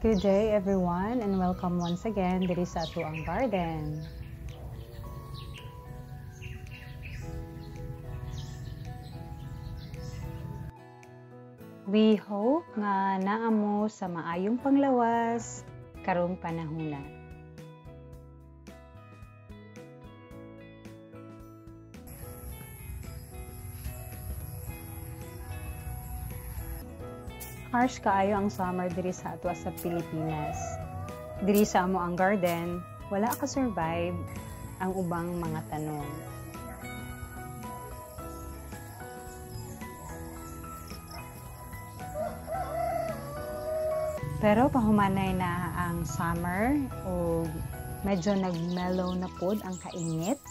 Good day everyone and welcome once again diri sa ato ang garden. We hope nga naamo sa maayong panglawas karong panahona. Harsh kaayo ang summer diri sa ato sa Pilipinas. Diri sa amo ang garden, wala ka survive ang ubang mga tanom. Pero pahumanay na ang summer o medyo nag-mellow na pod ang kainit.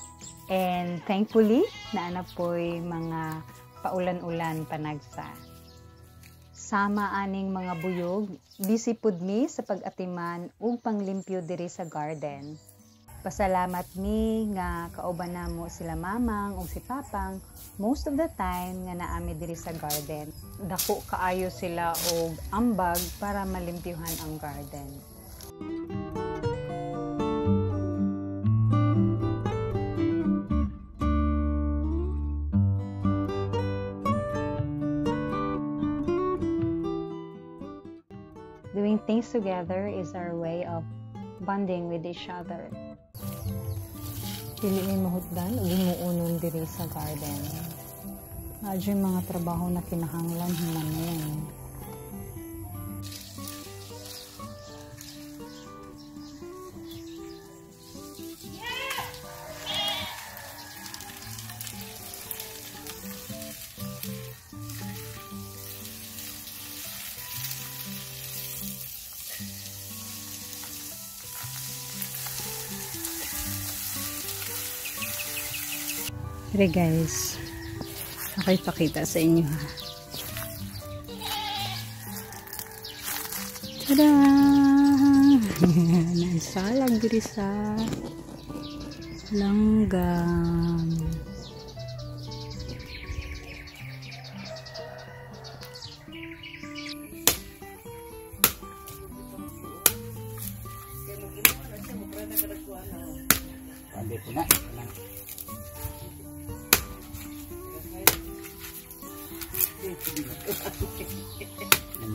And thankfully, naana po'y mga paulan-ulan panagsa. Sama aning mga buyog, busy pud mi sa pag-atiman ug panglimpyo diri sa garden. Pasalamat mi nga kauban namo sila mamang ug si papang most of the time nga naami diri sa garden. Dako kaayo sila og ambag para malimpyuhan ang garden. Doing things together is our way of bonding with each other. Pili ni mahutdan o gimuunon diri sa garden. Adyo mga trabaho na kinahanglan humanin. Here guys, ako ipakita sa inyo ha. Tada! Naisalag diri sa langgam.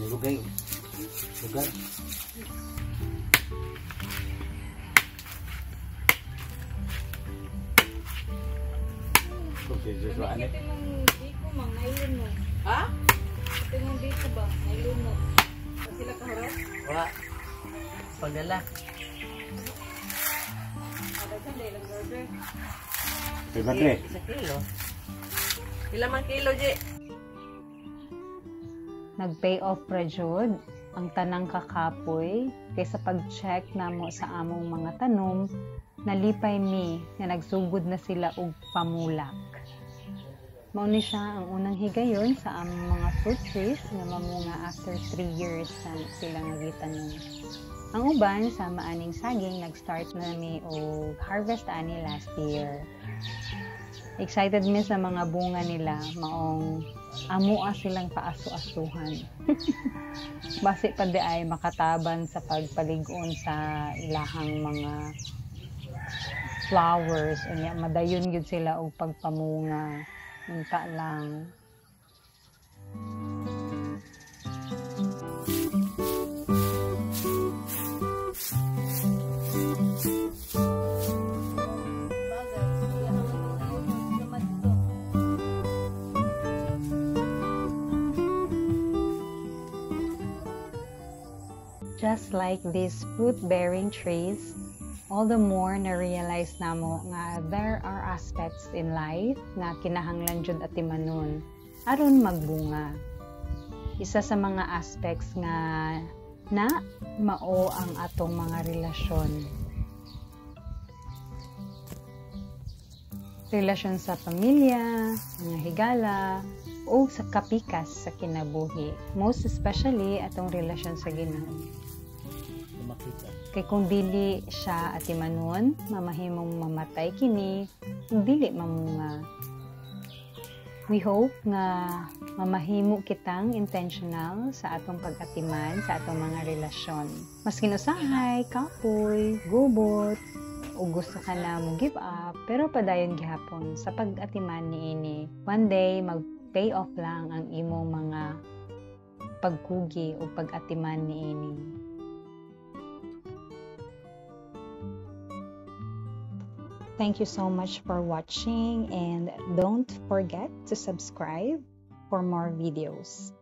Lugay. Ha? Ito mong dito ba? Nailun mo. Sila kaharap? Wala. Pagdala. Ada ka dahil ang order. Pagdala. Isa kilo. Pila man kilo, Ji? Nag-pay off ra jud ang tanang kakapoy kaysa pag-check namo sa among mga tanom, nalipay mi nga nagsugod na sila og pamulak. Mao ni siya ang unang higayon sa among mga fruit trees nga mamunga after 3 years na sila nagitanom. Ang uban sa maaning saging nag-start na mi og harvest ani last year. Excited mi sa mga bunga nila, maong amua silang paasu-asuhan. Basi pa di ay makataban sa pagpaligon sa ilahang mga flowers. Unya, madayon yun sila og pagpamunga. Unta lang. Just like these fruit-bearing trees, all the more na-realize namo nga there are aspects in life nga kinahanglan jud atimanon aron magbunga. Isa sa mga aspects nga na mao ang atong mga relasyon. Relasyon sa pamilya, mga higala, o sa kapikas sa kinabuhi. Most especially atong relasyon sa Ginoo. Kay kung dili siya atimanon, mamahimong mamatay kini, kung dili mamunga. We hope nga mamahimo kitang intentional sa atong pag-atiman sa atong mga relasyon. Mas kinusahay, kapoy, gubot, o gusto ka na mo give up, pero padayon gihapon sa pag-atiman niini. One day, mag-pay off lang ang imong mga pagkugi o pag-atiman niini. Thank you so much for watching, and don't forget to subscribe for more videos.